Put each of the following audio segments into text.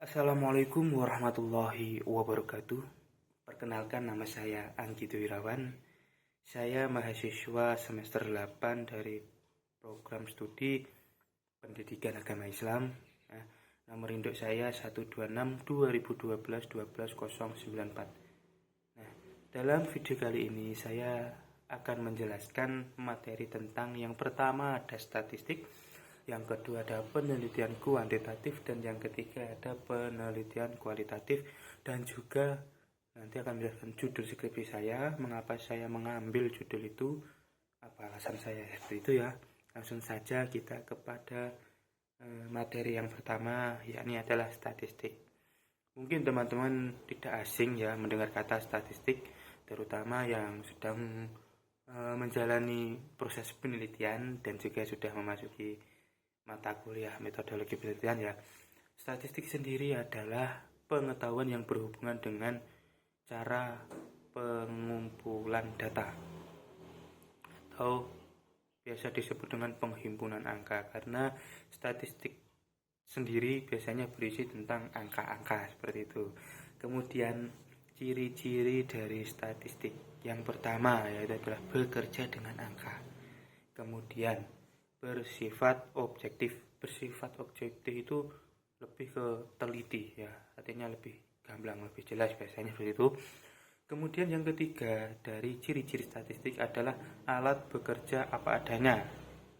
Assalamualaikum warahmatullahi wabarakatuh. Perkenalkan, nama saya Anggi Wirawan. Saya mahasiswa semester 8 dari program studi Pendidikan Agama Islam. Nomor induk saya 126 2012 12094. Dalam video kali ini saya akan menjelaskan materi tentang yang pertama ada statistik, yang kedua ada penelitian kuantitatif, dan yang ketiga ada penelitian kualitatif, dan juga nanti akan menjelaskan judul skripsi saya, mengapa saya mengambil judul itu, apa alasan saya seperti itu ya. Langsung saja kita kepada materi yang pertama, yakni adalah statistik. Mungkin teman-teman tidak asing ya mendengar kata statistik, terutama yang sedang menjalani proses penelitian dan juga sudah memasuki mata kuliah metodologi penelitian ya. Statistik sendiri adalah pengetahuan yang berhubungan dengan cara pengumpulan data atau biasa disebut dengan penghimpunan angka, karena statistik sendiri biasanya berisi tentang angka-angka seperti itu. Kemudian ciri-ciri dari statistik yang pertama yaitu adalah bekerja dengan angka. Kemudian bersifat objektif. Bersifat objektif itu lebih ke teliti ya, artinya lebih gamblang, lebih jelas biasanya seperti itu. Kemudian yang ketiga dari ciri-ciri statistik adalah alat bekerja apa adanya.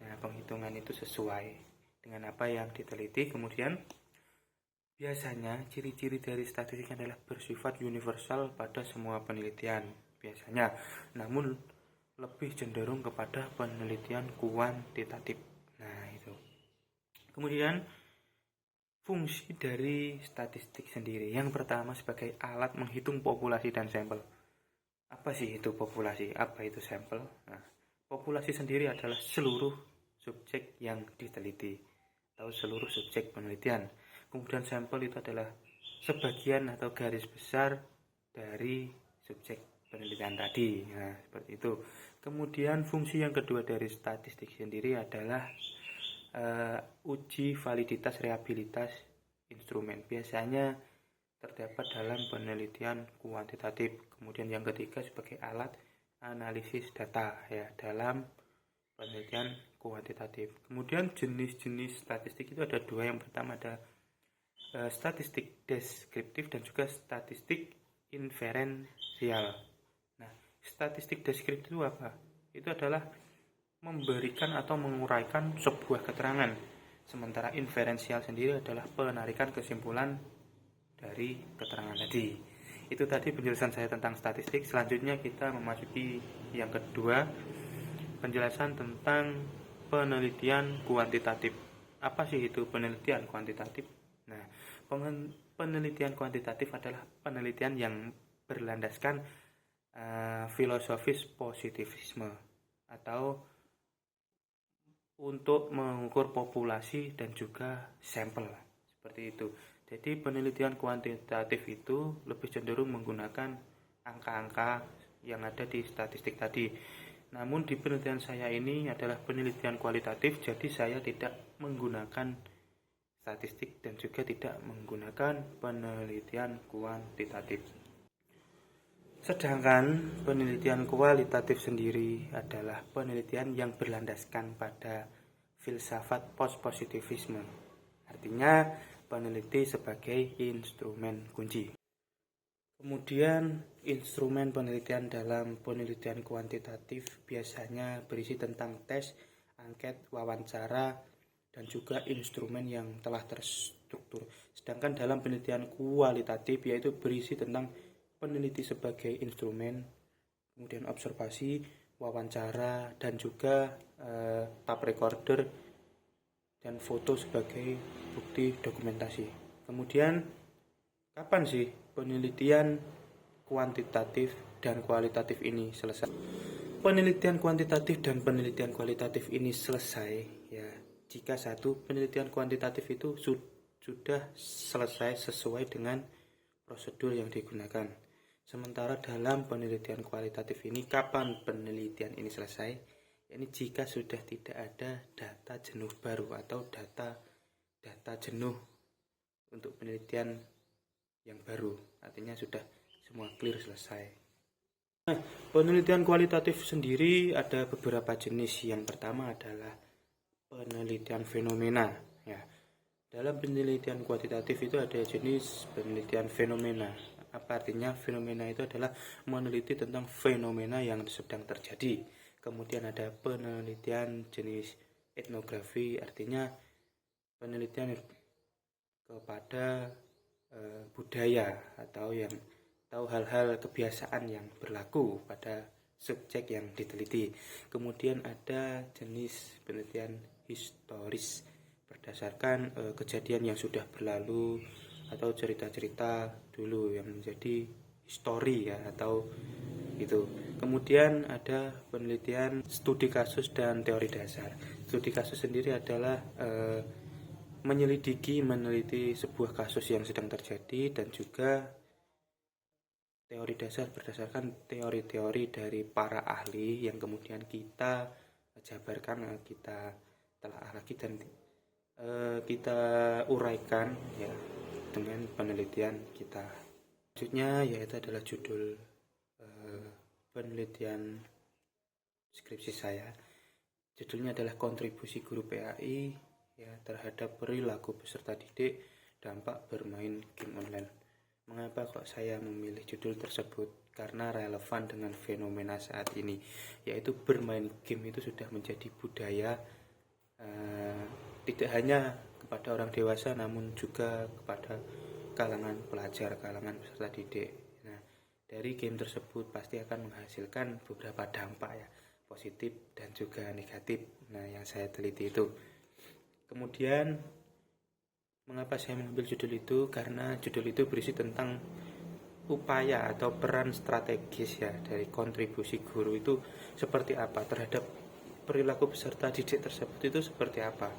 Nah, penghitungan itu sesuai dengan apa yang diteliti. Kemudian biasanya ciri-ciri dari statistik adalah bersifat universal pada semua penelitian biasanya, namun lebih cenderung kepada penelitian kuantitatif. Nah, itu. Kemudian fungsi dari statistik sendiri. Yang pertama sebagai alat menghitung populasi dan sampel. Apa sih itu populasi? Apa itu sampel? Nah, populasi sendiri adalah seluruh subjek yang diteliti atau seluruh subjek penelitian. Kemudian sampel itu adalah sebagian atau garis besar dari subjek penelitian tadi. Nah, seperti itu. Kemudian fungsi yang kedua dari statistik sendiri adalah uji validitas reliabilitas instrumen. Biasanya terdapat dalam penelitian kuantitatif. Kemudian yang ketiga sebagai alat analisis data ya dalam penelitian kuantitatif. Kemudian jenis-jenis statistik itu ada dua. Yang pertama ada statistik deskriptif dan juga statistik inferensial. Nah, statistik deskriptif itu apa? Itu adalah memberikan atau menguraikan sebuah keterangan. Sementara inferensial sendiri adalah penarikan kesimpulan dari keterangan tadi. Itu tadi penjelasan saya tentang statistik. Selanjutnya kita memasuki yang kedua, penjelasan tentang penelitian kuantitatif. Apa sih itu penelitian kuantitatif? Nah, penelitian kuantitatif adalah penelitian yang berlandaskan filosofis positivisme atau untuk mengukur populasi dan juga sampel seperti itu. Jadi penelitian kuantitatif itu lebih cenderung menggunakan angka-angka yang ada di statistik tadi. Namun di penelitian saya ini adalah penelitian kualitatif, jadi saya tidak menggunakan statistik dan juga tidak menggunakan penelitian kuantitatif. Sedangkan penelitian kualitatif sendiri adalah penelitian yang berlandaskan pada filsafat post-positivisme. Artinya peneliti sebagai instrumen kunci. Kemudian instrumen penelitian dalam penelitian kuantitatif biasanya berisi tentang tes, angket, wawancara, dan juga instrumen yang telah terstruktur. Sedangkan dalam penelitian kualitatif yaitu berisi tentang peneliti sebagai instrumen, kemudian observasi, wawancara, dan juga tape recorder dan foto sebagai bukti dokumentasi. Kemudian kapan sih penelitian kuantitatif dan kualitatif ini selesai? Penelitian kuantitatif dan penelitian kualitatif ini selesai ya jika satu, penelitian kuantitatif itu sudah selesai sesuai dengan prosedur yang digunakan. Sementara dalam penelitian kualitatif ini, kapan penelitian ini selesai? Ini jika sudah tidak ada data jenuh baru atau data jenuh untuk penelitian yang baru, artinya sudah semua clear selesai. Nah, penelitian kualitatif sendiri ada beberapa jenis. Yang pertama adalah penelitian fenomena. Ya, dalam penelitian kuantitatif itu ada jenis penelitian fenomena. Apa artinya? Fenomena itu adalah meneliti tentang fenomena yang sedang terjadi. Kemudian ada penelitian jenis etnografi, artinya penelitian kepada budaya atau yang tahu hal-hal kebiasaan yang berlaku pada subjek yang diteliti. Kemudian ada jenis penelitian historis berdasarkan kejadian yang sudah berlalu atau cerita-cerita dulu yang menjadi histori ya, atau itu. Kemudian ada penelitian studi kasus dan teori dasar. Studi kasus sendiri adalah meneliti sebuah kasus yang sedang terjadi, dan juga teori dasar berdasarkan teori-teori dari para ahli yang kemudian kita jabarkan, kita telah lagi dan kita uraikan ya dengan penelitian kita. Selanjutnya yaitu adalah judul penelitian skripsi saya. Judulnya adalah kontribusi guru PAI ya terhadap perilaku peserta didik, dampak bermain game online. Mengapa kok saya memilih judul tersebut? Karena relevan dengan fenomena saat ini, yaitu bermain game itu sudah menjadi budaya, tidak hanya kepada orang dewasa namun juga kepada kalangan pelajar, kalangan peserta didik. Nah, dari game tersebut pasti akan menghasilkan beberapa dampak ya, positif dan juga negatif. Nah, yang saya teliti itu. Kemudian mengapa saya mengambil judul itu? Karena judul itu berisi tentang upaya atau peran strategis ya dari kontribusi guru itu seperti apa terhadap perilaku peserta didik tersebut, itu seperti apa.